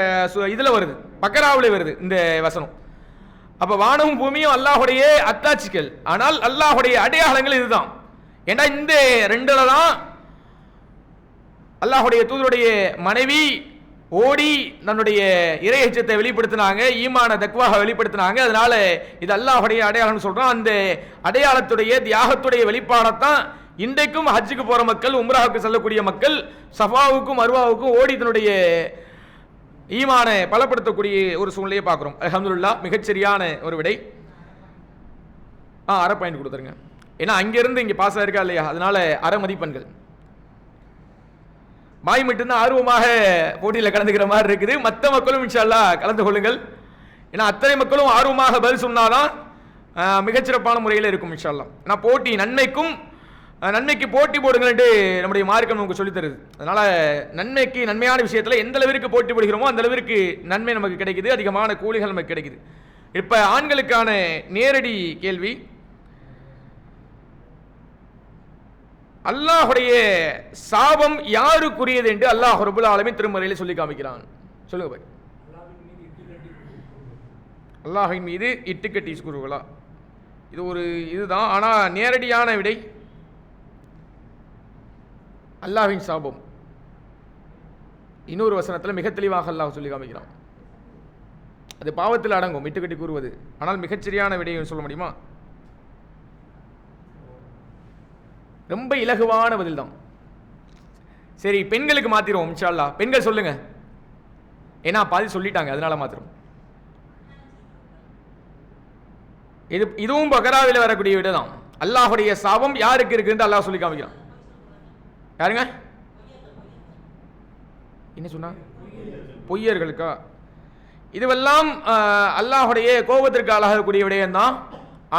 இதில் வருது, பக்கராவில் வருது இந்த வசனம். அப்போ வானமும் பூமியும் அல்லாஹுடைய அத்தாட்சிகள், ஆனால் அல்லாஹுடைய அடையாளங்கள் இதுதான். ஏன்னா இந்த ரெண்டுல தான் அல்லாஹுடைய தூதருடைய மனைவி ஓடி தன்னுடைய இறையச்சத்தை வெளிப்படுத்தினாங்க, ஈமான தக்வாக வெளிப்படுத்தினாங்க. அதனால இது அல்லாஹுடைய அடையாளம்னு சொல்றோம். அந்த அடையாளத்துடைய தியாகத்துடைய வெளிப்பாடத்தான் இன்றைக்கும் ஹஜ்ஜுக்கு போற மக்கள், உம்ராவுக்கு செல்லக்கூடிய மக்கள் சஃபாவுக்கும் மர்வாவுக்கும் ஓடி தன்னுடைய ஈமானை பலப்படுத்தக்கூடிய ஒரு சூழ்நிலையை பார்க்குறோம். அல்ஹம்துலில்லாஹ், மிகச்சரியான ஒரு விடை. அரை பாயிண்ட் கொடுத்துருங்க. ஏன்னா அங்கிருந்து இங்கே பாஸ் ஆயிருக்கா இல்லையா, அதனால அரை மதிப்பெண்கள். பாய் மட்டும்தான் ஆர்வமாக போட்டியில் கலந்துக்கிற மாதிரி இருக்குது. மற்ற மக்களும் இன்ஷா அல்லாஹ் கலந்து கொள்ளுங்கள். ஏன்னா அத்தனை மக்களும் ஆர்வமாக பதில் சொன்னாதான் மிகச்சிறப்பான முறையில் இருக்கும் இன்ஷா அல்லாஹ். ஏன்னா போட்டி நன்மைக்கு போட்டி போடுங்கள்ட்டு நம்முடைய மார்க்கம் நமக்கு சொல்லித் தருது. அதனால நன்மைக்கு நன்மையான விஷயத்தில் எந்த அளவிற்கு போட்டி போடுகிறோமோ அந்த அளவிற்கு நன்மை நமக்கு கிடைக்குது, அதிகமான கூலிகள் நமக்கு கிடைக்குது. இப்போ ஆண்களுக்கான நேரடி கேள்வி, அல்லாஹுடைய சாபம் யாருக்குரியது என்று அல்லாஹ் ரப்பல் ஆலமீன் திருமறையில் சொல்லி காமிக்கிறான். சொல்லுங்க பாய். அல்லாஹின் மீது இட்டுக்கட்டி கூறுகளா? இது ஒரு இதுதான். ஆனால் நேரடியான விடை அல்லாஹ்வின் சாபம். இன்னொரு வசனத்தில் மிக தெளிவாக அல்லாஹ் சொல்லி காமிக்கிறான். அது பாவத்தில் அடங்கும் இட்டுக்கட்டி கூறுவது. ஆனால் மிகச்சரியான விடையை சொல்ல முடியுமா? ரொம்ப இலகுவான பதில் தான். சரி, பெண்களுக்கு மாத்திரும் இன்ஷா அல்லாஹ். பெண்கள் சொல்லுங்க, ஏன்னா பாதி சொல்லிட்டாங்க அதனால மாத்திரம். இதுவும் பகராவில் வரக்கூடிய விட தான். அல்லாஹுடைய சாபம் யாருக்கு இருக்குன்னு அல்லாஹ் சொல்லி காமிக்கிறான். யாருங்க? என்ன சொன்னா? பொய்யர்களுக்கா? இதுவெல்லாம் அல்லாஹுடைய கோபத்திற்கு ஆளாகக்கூடிய விடயம் தான்.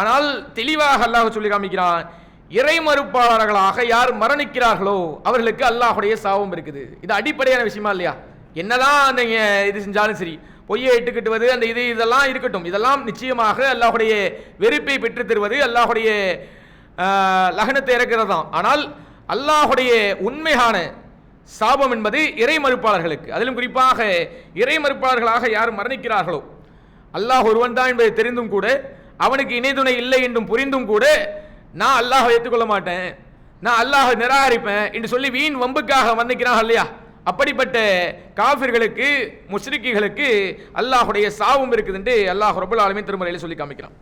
ஆனால் தெளிவாக அல்லாஹ் சொல்லி காமிக்கிறான், இறை மறுப்பாளர்களாக யார் மரணிக்கிறார்களோ அவர்களுக்கு அல்லாஹுடைய சாபம் இருக்குது. இது அடிப்படையான விஷயமா இல்லையா? என்னதான் நீங்க இது செஞ்சாலும் சரி, பொய்யை இட்டுக்கிட்டுவது அந்த இதெல்லாம் இருக்கட்டும், இதெல்லாம் நிச்சயமாக அல்லாஹுடைய வெறுப்பை பெற்று தருவது, அல்லாஹுடைய லகனத்தை இறக்கிறது தான். ஆனால் அல்லாஹுடைய உண்மையான சாபம் என்பது இறை மறுப்பாளர்களுக்கு, அதிலும் குறிப்பாக இறை மறுப்பாளர்களாக யார் மரணிக்கிறார்களோ, அல்லாஹ் ஒருவன் தான் என்பதை தெரிந்தும் கூட, அவனுக்கு இணைதுணை இல்லை என்றும் புரிந்தும் கூட, நான் அல்லாஹை ஏற்றுக்கொள்ள மாட்டேன், நான் அல்லாஹை நிராகரிப்பேன் என்று சொல்லி வீண் வம்புக்காக மரணிக்கிறார்கள் இல்லையா, அப்படிப்பட்ட காஃபிர்களுக்கு, முஷ்ரிக்குகளுக்கு அல்லாஹுடைய சாபம் இருக்குதுன்னு அல்லாஹ் ரப்பல் ஆலமீன் திருமறையில் சொல்லி காமிக்கிறான்.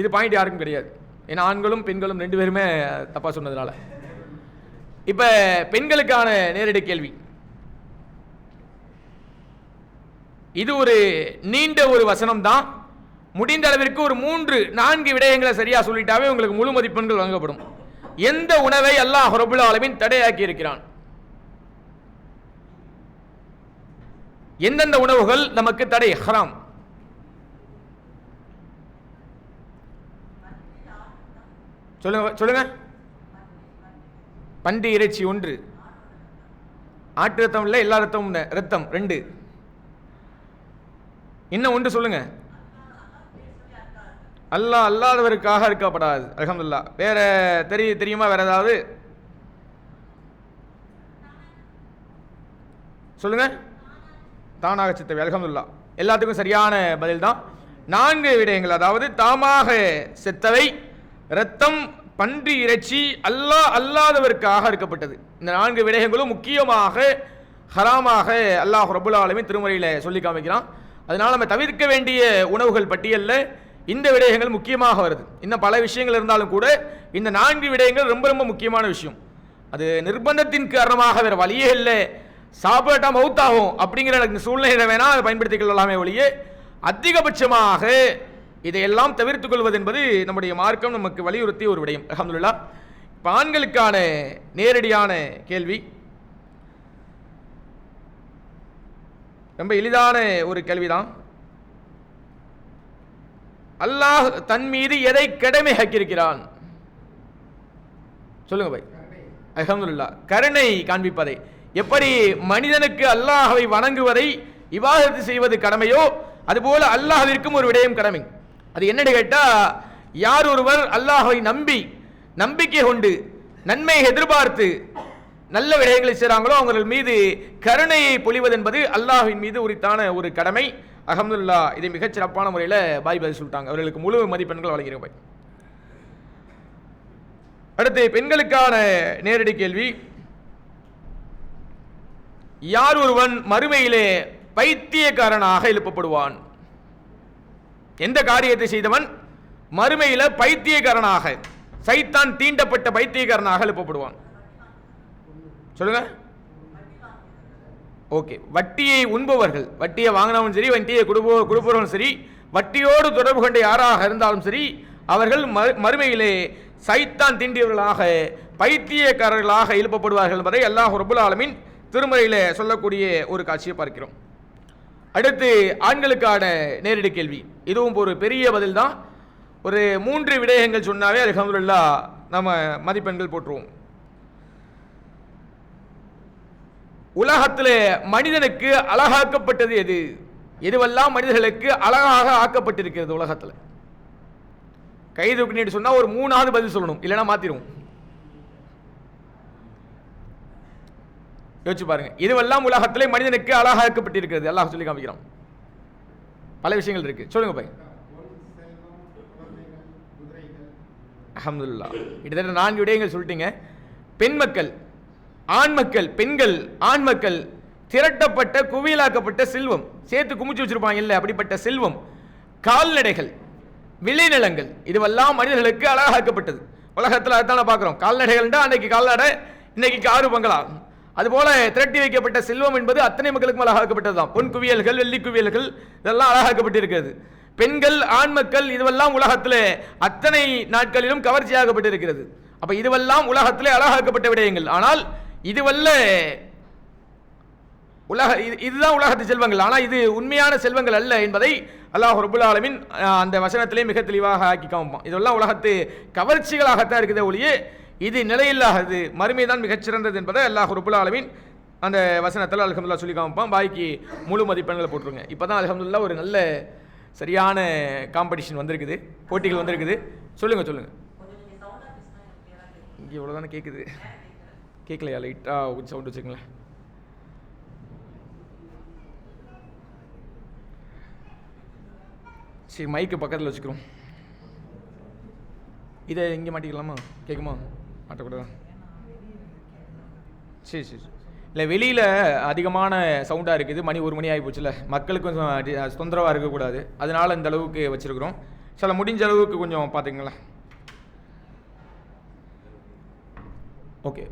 இது பாயிண்ட் யாருக்கும் கிடையாது. ஏன்னா ஆண்களும் பெண்களும் ரெண்டு பேருமே தப்பா சொன்னதுனால. இப்ப பெண்களுக்கான நேரடி கேள்வி. இது ஒரு நீண்ட ஒரு வசனம் தான். முடிந்த அளவிற்கு ஒரு 3-4 விடயங்களை சரியா சொல்லிட்டாவே உங்களுக்கு முழு மதிப்பெண்கள் வழங்கப்படும். எந்த உணவை அல்லாஹ் ரப்பல் ஆலமீன் தடையாக்கி இருக்கிறான்? எந்தெந்த உணவுகள் நமக்கு தடை, ஹராம்? சொல்லுங்க. பன்றி இறைச்சி 1, ஆட்டு ரத்தம் இல்லை, எல்லா ரத்தமும் ரத்தம் 2, இன்னும் 1 சொல்லுங்க. அல்லாஹ் அல்லாதவருக்காக இருக்கப்படாது. அல்ஹம்துலில்லாஹ். வேற தெரியுமா? வேற ஏதாவது சொல்லுங்க. தானாக சித்தவை. அல்ஹம்துலில்லாஹ். எல்லாத்துக்கும் சரியான பதில் தான். 4 விடயங்கள், அதாவது தாமாக செத்தவை, இரத்தம், பன்றி இறைச்சி, அல்லாஹ் அல்லாதவருக்காக இருக்கப்பட்டது. இந்த 4 விடயங்களும் முக்கியமாக ஹராமாக அல்லாஹ் ரப்பல் ஆலமீன் திருமறையில் சொல்லி காமிக்கிறான். அதனால நம்ம தவிர்க்க வேண்டிய உணவுகள் பட்டியலில் இந்த விடயங்கள் முக்கியமாக வருது. இன்னும் பல விஷயங்கள் இருந்தாலும் கூட இந்த 4 விடயங்கள் ரொம்ப ரொம்ப முக்கியமான விஷயம். அது நிர்பந்தத்தின் காரணமாக வேற வழியே இல்லை, சாப்பிட்டா மவுத்தாகும் அப்படிங்கிற சூழ்நிலை வேணா அதை பயன்படுத்திக் கொள்ளலாமே ஒழிய, அதிகபட்சமாக இதையெல்லாம் தவிர்த்துக் கொள்வது என்பது நம்முடைய மார்க்கம் நமக்கு வலியுறுத்திய ஒரு விடயம். அல்ஹம்துலில்லாஹ். இப்போ ஆண்களுக்கான நேரடியான கேள்வி ரொம்ப எளிதான ஒரு கேள்விதான். அல்லாஹ் தன் மீது எதை கடமையாக்கியிருக்கிறான்? சொல்லுங்க பாய். அல்ஹம்துலில்லாஹ். கருணை காண்பிப்பதை, எப்படி மனிதனுக்கு அல்லாஹ்வை வணங்குவதை, இபாதத் செய்வது கடமையோ அதுபோல அல்லாஹ்விற்கும் ஒரு விடயம் கடமை. அது என்னன்னு கேட்டா, யார் ஒருவர் அல்லாஹை நம்பி நம்பிக்கை கொண்டு நன்மையை எதிர்பார்த்து நல்ல விடயங்களை செய்கிறாங்களோ அவர்கள் மீது கருணையை பொழிவது என்பது அல்லாஹ்வின் மீது உரித்தான ஒரு கடமை. அல்ஹம்துலில்லாஹ், இதை மிகச் சிறப்பான முறையில் பாய் பதில் சொல்லிட்டாங்க. அவர்களுக்கு முழு மதிப்பெண்கள் வழங்கிறோம் பாய். அடுத்து பெண்களுக்கான நேரடி கேள்வி. யார் ஒருவன் மறுமையிலே பைத்தியக்காரனாக எழுப்பப்படுவான்? எந்த காரியத்தை செய்தவன் மறுமையில பைத்தியக்காரனாக, சைத்தான் தீண்டப்பட்ட பைத்தியக்காரனாக எழுப்பப்படுவான்? சொல்லுங்க. ஓகே, வட்டியை உண்பவர்கள், வட்டியை வாங்கினவன் சரி, வட்டியை கொடுப்பவர்களும் சரி, வட்டியோடு தொடர்பு கொண்ட யாராக இருந்தாலும் சரி, அவர்கள் மறுமையிலே சைத்தான் தீண்டியவர்களாக பைத்தியக்காரர்களாக எழுப்பப்படுவார்கள் என்பதை அல்லாஹ் ரப்புல் ஆலமீன் திருமறையிலே சொல்லக்கூடிய ஒரு காட்சியை பார்க்கிறோம். அடுத்து ஆண்களுக்கான நேரடி கேள்வி. இதுவும் ஒரு பெரிய பதில் தான். ஒரு 3 விடயங்கள் சொன்னாவே அல்ஹம்துலில்லாஹ் நம்ம மதிப்பெண்கள் போட்டுருவோம். உலகத்தில் மனிதனுக்கு அழகாக்கப்பட்டது எது? எதுவெல்லாம் மனிதர்களுக்கு அழகாக ஆக்கப்பட்டிருக்கிறது உலகத்தில்? கை தூக்கிட்டு சொன்னா ஒரு 3வது பதில் சொல்லணும், இல்லைன்னா மாத்திரும். யோசிச்சு பாருங்க. இதுவெல்லாம் உலகத்திலே மனிதனுக்கு அழகாக்கப்பட்டிருக்கிறது. அல்லாஹ் சொல்லி காமிக்கிறான். பல விஷயங்கள் இருக்கு. சொல்லுங்க பாய். அல்ஹம்துலில்லாஹ், கிட்டத்தட்ட 4 விடயங்கள் சொல்லிட்டீங்க. பெண் மக்கள், ஆண் மக்கள், பெண்கள், ஆண் மக்கள் திரட்டப்பட்ட குவியலாக்கப்பட்ட செல்வம், சேர்த்து குமிச்சு வச்சிருப்பாங்க இல்ல, அப்படிப்பட்ட செல்வம், கால்நடைகள், விளைநிலங்கள், இதுவெல்லாம் மனிதர்களுக்கு அழகாக்கப்பட்டது. உலகத்தில் அதுதான் பார்க்கிறோம். கால்நடைகள்டா அன்னைக்கு கால்நடை, இன்னைக்கு காரு பங்களா. அதுபோல திரட்டி வைக்கப்பட்ட செல்வம் என்பது அத்தனை மக்களுக்கும் அழகாக்கப்பட்டது தான். பொன் குவியல்கள், வெள்ளி குவியல்கள், இதெல்லாம் அழகாக்கப்பட்டிருக்கிறது. பெண்கள், ஆண் மக்கள், இதுவெல்லாம் உலகத்தில் அத்தனை நாட்களிலும் கவர்ச்சியாகப்பட்டிருக்கிறது. அப்ப இதுவெல்லாம் உலகத்திலே அழகாக்கப்பட்ட விடயங்கள். ஆனால் இதுவல்ல இதுதான் உலகத்து செல்வங்கள். ஆனால் இது உண்மையான செல்வங்கள் அல்ல என்பதை அல்லாஹ் ரப்புல் ஆலமீன் அந்த வசனத்திலே மிக தெளிவாக ஆக்கி காமிப்பான். இதெல்லாம் உலகத்து கவர்ச்சிகளாகத்தான் இருக்குது ஒழிய இது நிலையில்லாதது, மறுமை தான் மிகச்சிறந்தது என்பதை அல்லாஹ் ரப்புல் ஆலமீன் அந்த வசனத்தில் அல்ஹம்துலில்லாஹ் சொல்லி காமிப்பான். பாய்க்கு முழு மதிப்பெண்களை போட்டுருங்க. இப்போ தான் அல்ஹம்துலில்லாஹ் ஒரு நல்ல சரியான காம்படிஷன் வந்திருக்குது, போட்டிகள் வந்திருக்குது. சொல்லுங்க சொல்லுங்க. இங்கே இவ்வளோதானே கேட்குது, கேட்கலையா? லைட்டாக சவுண்ட் வச்சுங்களேன். சரி, மைக்கு பக்கத்தில் வச்சுக்கிறோம். இதை இங்கே மாட்டிக்கலாமா? கேட்குமா? மாட்டக்கூடாதா? சரி சரி. இல்லை, வெளியில் அதிகமான சவுண்டாக இருக்குது. மணி 1 மணி ஆகி போச்சுல, மக்களுக்கும் தொந்தரவாக இருக்கக்கூடாது. அதனால் இந்த அளவுக்கு வச்சுருக்குறோம். சில முடிஞ்ச அளவுக்கு கொஞ்சம் பார்த்துங்களேன். ஓகே,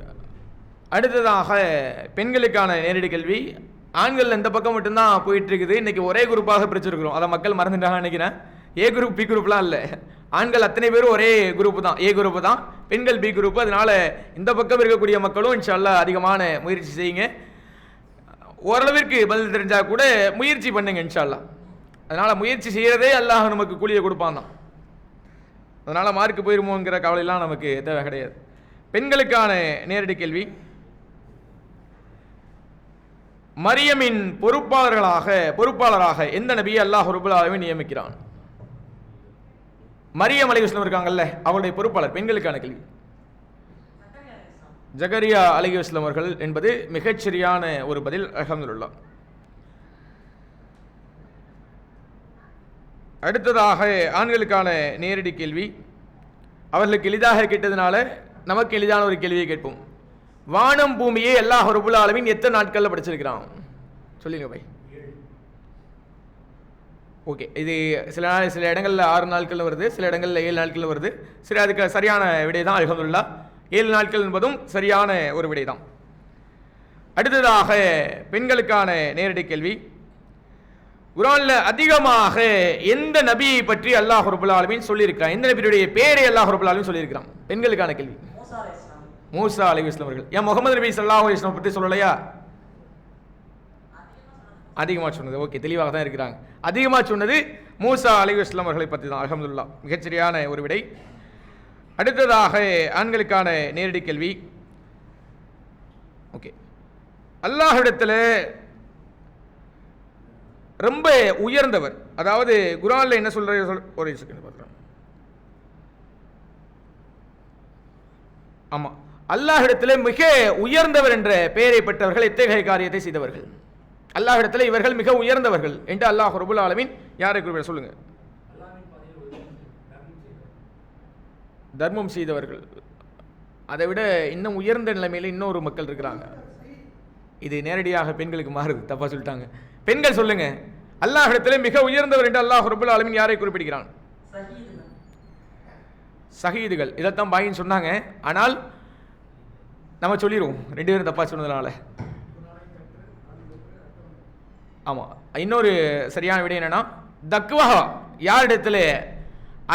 அடுத்ததாக பெண்களுக்கான நேரடி கேள்வி. ஆண்கள் இந்த பக்கம் மட்டும்தான் போயிட்டு இருக்குது. இன்னைக்கு ஒரே குரூப்பாக பிரிச்சிருக்கிறோம். அதை மக்கள் மறந்துட்டாங்க நினைக்கிறேன். ஏ குரூப், பி குரூப்லாம் இல்லை. ஆண்கள் அத்தனை பேரும் ஒரே குரூப் தான், ஏ குரூப் தான். பெண்கள் பி குரூப். அதனால இந்த பக்கம் இருக்கக்கூடிய மக்களும் இன்ஷா அல்லாஹ் அதிகமான முயற்சி செய்யுங்க. ஓரளவிற்கு பதில் தெரிஞ்சால் கூட முயற்சி பண்ணுங்க இன்ஷா அல்லாஹ். அதனால் முயற்சி செய்கிறதே அல்லாஹ் நமக்கு கூலியை கொடுப்பான் தான். அதனால் மார்க்கு போயிருமோங்கிற கவலையெல்லாம் நமக்கு தேவை கிடையாது. பெண்களுக்கான நேரடி கேள்வி. மரியமின் பொறுப்பாளராக எந்த நபியை அல்லாஹ் ரப்புல் ஆலமீன் நியமிக்கிறான்? மரியம் அலைஹிஸ்ஸலாம் இருக்காங்கல்ல, அவருடைய பொறுப்பாளர். பெண்களுக்கான கேள்வி. ஜகரியா அலைஹிஸ்ஸலாம் அவர்கள் என்பது மிகச்சரியான ஒரு பதில். அல்ஹம்துலில்லாஹ். அடுத்ததாக ஆண்களுக்கான நேரடி கேள்வி. அவர்களுக்கு எளிதாக கேட்டதுனால நமக்கு எளிதான ஒரு கேள்வியை கேட்போம். வானம் பூமியை அல்லாஹ் ரப்புல் ஆலமீன் எத்தனை நாட்களில் படைச்சிருக்கிறான்? சொல்லுங்க பை. ஓகே, இது சில இடங்களில் 6 நாட்கள் வருது, சில இடங்களில் 7 நாட்கள் வருது. சரி, அதுக்கு சரியான விடை தான் அல்ஹம்துலில்லாஹ். 7 நாட்கள் என்பதும் சரியான ஒரு விடை தான். அடுத்ததாக பெண்களுக்கான நேரடி கேள்வி. குர்ஆன்ல அதிகமாக எந்த நபியை பற்றி அல்லாஹ் ரப்புல் ஆலமீன் சொல்லியிருக்கிறான்? எந்த நபியுடைய பேரை அல்லாஹ் ரப்புல் ஆலமீன் சொல்லியிருக்கிறான்? பெண்களுக்கான கேள்வி. மூசா அலைஹிஸ்ஸலாம் அவர்கள். ஏன் முகமது நபி ஸல்லல்லாஹு அலைஹி வஸல்லம் பற்றி சொல்லலையா? அதிகமாக சொன்னது. ஓகே, தெளிவாக தான் இருக்கிறாங்க. அதிகமாக சொன்னது மூசா அலைஹிஸ்ஸலாம் அவர்களை பற்றி தான். அல்ஹம்துலில்லாஹ், மிகச்சரியான ஒரு விடை. அடுத்ததாக ஆண்களுக்கான நேரடி கேள்வி. ஓகே, அல்லாஹ்விடத்தில் ரொம்ப உயர்ந்தவர், அதாவது குர்ஆன்ல என்ன சொல்ற, ஒரு செகண்ட் பார்க்குறேன். ஆமாம், அல்லாஹ்விடத்திலே மிக உயர்ந்தவர் என்ற பெயரை பெற்றவர்கள் எத்தகைய காரியத்தை செய்தவர்கள்? அல்லாஹ்விடத்திலே இவர்கள் மிக உயர்ந்தவர்கள் என்று அல்லாஹ் ரப்பல் ஆலமீன் யாரை குறிப்பிட சொல்லுங்க? தர்மம் செய்தவர்கள். அதை விட இன்னும் உயர்ந்த நிலைமையில் இன்னொரு மக்கள் இருக்கிறாங்க. இது நேரடியாக பெண்களுக்கு மாறுது, தப்பா சொல்லிட்டாங்க. பெண்கள் சொல்லுங்க, அல்லாஹ்விடத்திலே மிக உயர்ந்தவர் என்று அல்லாஹ் ரப்பல் ஆலமீன் யாரை குறிப்பிடுகிறான்? ஷஹீதுகள். இதைத்தான் பாயின்னு சொன்னாங்க. ஆனால் நம்ம சொல்லிடுவோம், ரெண்டு பேரும் தப்பா சொன்னதுனால. ஆமாம், இன்னொரு சரியான விடை என்னன்னா, தக்வா யாரிடத்திலே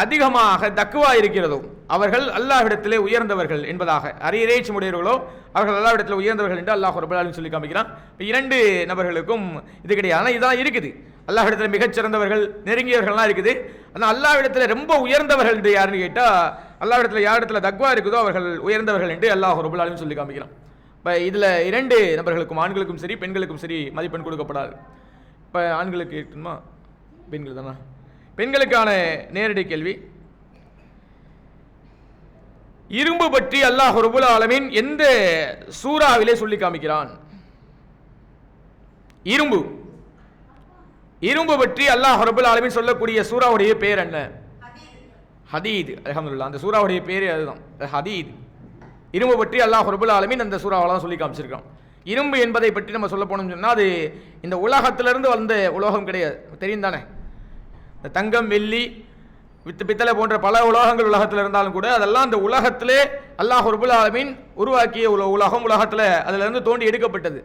அதிகமாக தக்குவா இருக்கிறதோ அவர்கள் அல்லாஹ்விடத்திலே உயர்ந்தவர்கள் என்பதாக. இறைச்சி உடையவர்களோ அவர்கள் அல்லாஹ்விடத்தில் உயர்ந்தவர்கள் என்று அல்லாஹ் ரப்பல் ஆலமீன் சொல்லி காமிக்கிறான். இப்போ இரண்டு நபர்களுக்கும் இது கிடையாது. ஆனால் இதெல்லாம் இருக்குது, அல்லாஹ்விடத்தில் மிகச்சிறந்தவர்கள் நெருங்கியவர்கள்லாம் இருக்குது. ஆனால் அல்லாஹ்விடத்தில் ரொம்ப உயர்ந்தவர்கள் என்று யாருன்னு கேட்டால், அல்லாஹ்விடத்தில் யாரிடத்தில் தக்வா இருக்குதோ அவர்கள் உயர்ந்தவர்கள் என்று அல்லாஹ் ரப்பல் ஆலமீன் சொல்லி காமிக்கிறான். இப்போ இதில் இரண்டு நபர்களுக்கும், ஆண்களுக்கும் சரி பெண்களுக்கும் சரி, மதிப்பெண் கொடுக்கப்படாது. இப்போ ஆண்களுக்கு இருக்குமா பெண்கள் தானா? பெண்களுக்கான நேரடி கேள்வி, இரும்பு பற்றி அல்லாஹ் ரப்பல் ஆலமீன் எந்த சூராவிலே சொல்லி காமிக்கிறான்? இரும்பு இரும்பு பற்றி அல்லாஹ் ரப்பல் ஆலமீன் சொல்லக்கூடிய சூராவுடைய பேர் என்ன? ஹதீத். அல்ஹம்துலில்லாஹ், அந்த சூராவுடைய பேரே அதுதான், ஹதீத். இரும்பு பற்றி அல்லாஹ் ரப்பல் ஆலமீன் அந்த சூறாவெல்லாம் சொல்லி காமிச்சிருக்கான். இரும்பு என்பதை பற்றி நம்ம சொல்ல போனோம்னு சொன்னால், அது இந்த உலகத்திலிருந்து வந்த உலோகம் கிடையாது, தெரியும் தானே? தங்கம், வெள்ளி, பித்தளை போன்ற பல உலோகங்கள் உலகத்தில் இருந்தாலும் கூட அதெல்லாம் அந்த உலகத்திலே அல்லாஹ் ரப்பல் ஆலமீன் உருவாக்கிய உலகம், உலகத்தில் அதிலிருந்து தோண்டி எடுக்கப்பட்டது.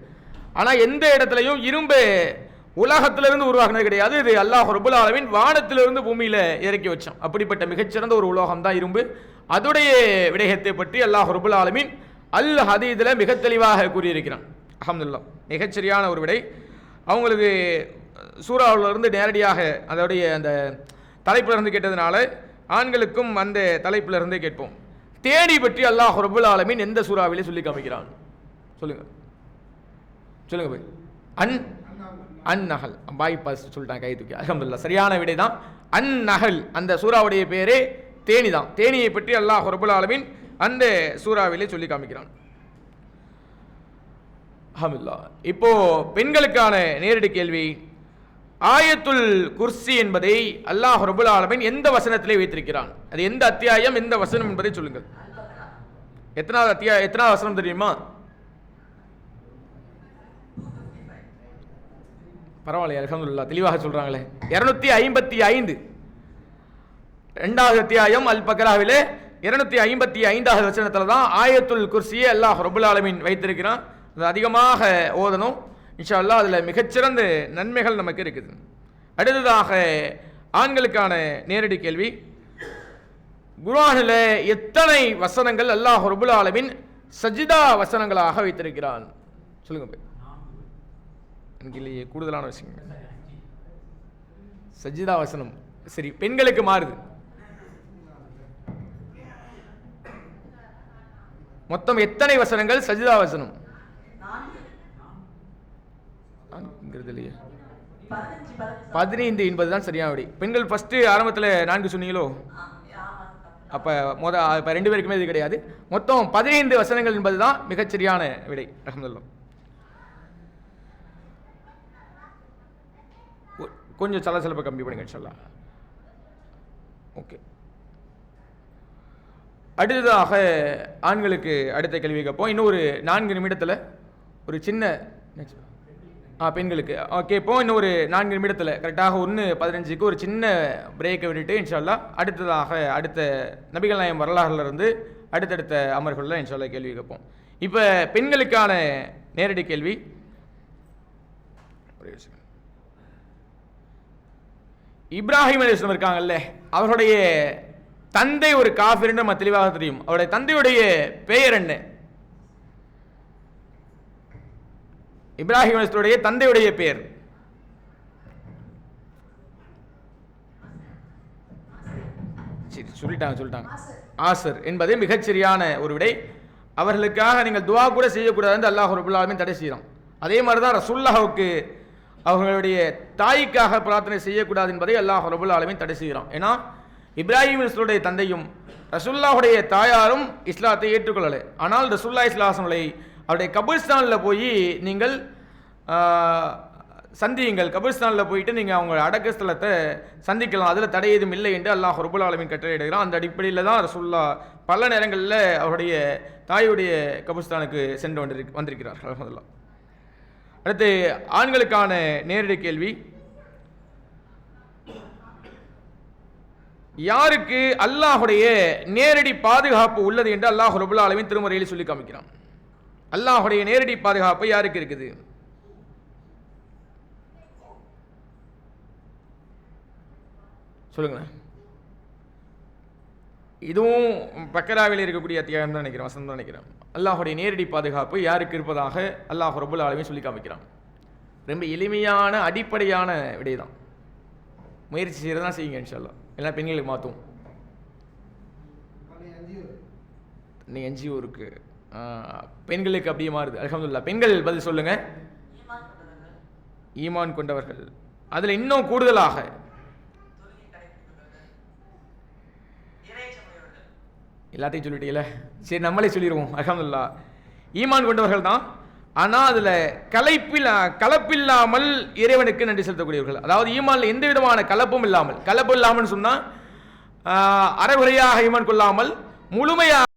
ஆனால் எந்த இடத்துலையும் இரும்பு உலகத்திலிருந்து உருவாகினது கிடையாது. இது அல்லாஹ் ரப்பல் ஆலமீன் வானத்திலிருந்து பூமியில் இறக்கி வச்சான். அப்படிப்பட்ட மிகச்சிறந்த ஒரு உலோகம் தான் இரும்பு. அதுடைய விடயத்தை பற்றி அல்லாஹ் ரப்பல் ஆலமீன் அல் ஹதீதில் மிக தெளிவாக கூறியிருக்கிறான். அல்ஹம்துலில்லாஹ், மிகச்சரியான ஒரு விடை. அவங்களுக்கு சூறாவிலிருந்து நேரடியாக அதோடைய அந்த தலைப்பிலிருந்து கேட்டதுனால ஆண்களுக்கும் அந்த தலைப்பிலிருந்தே கேட்போம். தேனி பற்றி அல்லாஹ் ரப்பல் ஆலமீன் எந்த சூறாவிலே சொல்லி காமிக்கிறான்? சொல்லுங்க சொல்லுங்க போய். அந்நகல். பாய் பாஸ் சொல்லிட்டாங்க, கை தூக்கி. அல்ஹம்துலில்லாஹ், சரியான விடை தான் அந்நகல். அந்த சூறாவுடைய பேரே தேனி தான். தேனியை பற்றி அல்லாஹ் ரப்பல் ஆலமீன் அந்த சூறாவிலே சொல்லி காமிக்கிறான். அல்ஹம்துலில்லாஹ். இப்போ பெண்களுக்கான நேரடி கேள்வி, ஆயத்துல் குர்சி என்பதை அல்லாஹ் ரப்பல் ஆலமீன் எந்த வசனத்திலே வைத்திருக்கிறான்? அது எந்த அத்தியாயம், எந்த வசனம் என்பதை சொல்லுங்கள். எத்தனாவது அத்தியாயம், எத்தனாவது வசனம் தெரியுமா? பரவாயில்ல, அல்ஹம்துலில்லாஹ், தெளிவாக சொல்றாங்களே. 255, இரண்டாவது அத்தியாயம் அல் பக்ராவிலே 255வது வசனத்தில் தான் ஆயத்துல் குர்சியை அல்லாஹ் ரப்பல் ஆலமீன் வைத்திருக்கிறான். அது அதிகமாக ஓதணும் இன்ஷா அல்லாஹ், அதில் மிகச்சிறந்த நன்மைகள் நமக்கு இருக்குது. அடுத்ததாக ஆண்களுக்கான நேரடி கேள்வி, குர்ஆனில் எத்தனை வசனங்கள் அல்லாஹ் ரப்பல் ஆலமீன் சஜிதா வசனங்களாக வைத்திருக்கிறான்? சொல்லுங்க. எனக்கு இல்லையே, கூடுதலான விஷயம் சஜிதா வசனம். சரி, பெண்களுக்கு மாறுது. மொத்தம் எத்தனை வசனங்கள் சஜிதா வசனம்? 15 என்பதுதான் சரியான விடை. பெண்கள் ஃபர்ஸ்ட் ஆரம்பத்தில் 4 சொன்னீங்களோ? அப்போ இப்போ 2 பேருக்குமே இது கிடையாது. மொத்தம் 15 வசனங்கள் என்பதுதான் மிகச்சரியான விடை. அல்ஹம்துலில்லாஹ். கொஞ்சம் சலசலப்பை கம்மி பண்ணுங்க இன்ஷா அல்லாஹ். ஓகே, அடுத்ததாக ஆண்களுக்கு அடுத்த கேள்வி கேட்போம். இன்னும் ஒரு 4 நிமிடத்தில் ஒரு சின்ன பெண்களுக்கு கேட்போம். இன்னும் ஒரு 4 நிமிடத்தில் கரெக்டாக 1:15க்கு ஒரு சின்ன பிரேக்கை விட்டுட்டு இன்ஷா அல்லாஹ் அடுத்ததாக அடுத்த நபிகள் நாயகம் வரலாறுலேருந்து அடுத்தடுத்த அமர்களில் இன்ஷா அல்லாஹ் கேள்வி கேட்போம். இப்போ பெண்களுக்கான நேரடி கேள்வி, இப்ராஹிம் அலைஹிஸ்ஸலாம் இருக்காங்கல்ல, அவருடைய தந்தை ஒரு காஃபிர் நம்ம தெளிவாக தெரியும். அவருடைய தந்தையுடைய பெயர் என்ன? இப்ராஹிம் அலைஹிஸ்ஸலாமுடைய தந்தையுடைய பெயர் சொல்லிட்டாங்க ஆசர் என்பது மிகச்சரியான ஒரு விடை. அவர்களுக்காக நீங்கள் துவா கூட செய்யக்கூடாது என்று அல்லாஹ் ரப்பல் ஆலமீன் தடை செய்கிறான். அதே மாதிரி தான் ரசூலுல்லாஹ்வுக்கு அவர்களுடைய தாய்க்காக பிரார்த்தனை செய்யக்கூடாது என்பதை அல்லாஹ் ரப்பல் ஆலமீன் தடை செய்கிறான். ஏன்னா இப்ராஹிம் அலைஹிஸ்ஸலாமுடைய தந்தையும் ரசூலுல்லாஹுடைய தாயாரும் இஸ்லாத்தை ஏற்றுக்கொள்ளலை. ஆனால் ரசூலுல்லாஹி ஸல்லல்லாஹு அலைஹி வஸல்லம் அவருடைய கபிர்ஸ்தானில் போய் நீங்கள் சந்தியுங்கள், கபிர்ஸ்தானில் போயிட்டு நீங்கள் அவங்க அடக்க ஸ்தலத்தை சந்திக்கலாம், அதில் தடை ஏதும் இல்லை என்று அல்லாஹ் ரப்புல் ஆலமீன் கட்டளையிடுகிறான். அந்த அடிப்படையில் தான் ரசூலுல்லாஹ் பல நேரங்களில் அவருடைய தாயுடைய கபிர்ஸ்தானுக்கு சென்று வந்திருக்கிறார்கள். அல்ஹம்துலில்லாஹ். அடுத்து ஆண்களுக்கான நேரடி கேள்வி, யாருக்கு அல்லாஹுடைய நேரடி பாதுகாப்பு உள்ளது என்று அல்லாஹ் ரப்புல் ஆலமீன் திருமறையில் சொல்லி காமிக்கிறான். அல்லாஹுடைய நேரடி பாதுகாப்பு யாருக்கு இருக்குது? சொல்லுங்களேன். இதுவும் பக்கராவில் இருக்கக்கூடிய அத்தியாயம் தான் நினைக்கிறேன், வசனம் தான் நினைக்கிறேன். அல்லாஹுடைய நேரடி பாதுகாப்பு யாருக்கு இருப்பதாக அல்லாஹ் ரப்புல் ஆலமீன் சொல்லி காமிக்கிறான். ரொம்ப எளிமையான அடிப்படையான விடை தான். முயற்சி செய்கிறது தான் செய்யுங்க இன்ஷா அல்லாஹ். எல்லாம் பெண்களுக்கு மாற்றும். இன்னைக்கு என்ஜிஓ இருக்கு, பெண்களுக்கு அப்படியே மாறுது. அல்ஹம்துலில்லாஹ். பெண்கள் பதில் சொல்லுங்க. ஈமான் கொண்டவர்கள். அதில் இன்னும் கூடுதலாக எல்லாத்தையும் சொல்லிட்டீங்களே, சரி நம்மளே சொல்லிடுவோம். அல்ஹம்துலில்லாஹ். ஈமான் கொண்டவர்கள் தான். ஆனால் அதில் கலப்பில்லாமல் இறைவனுக்கு நன்றி செலுத்தக்கூடியவர்கள். அதாவது ஈமான்ல எந்த விதமான கலப்பும் இல்லாமல், கலப்பு இல்லாமல் சொன்னால் அரைகுறையாக ஈமான் கொள்ளாமல் முழுமையாக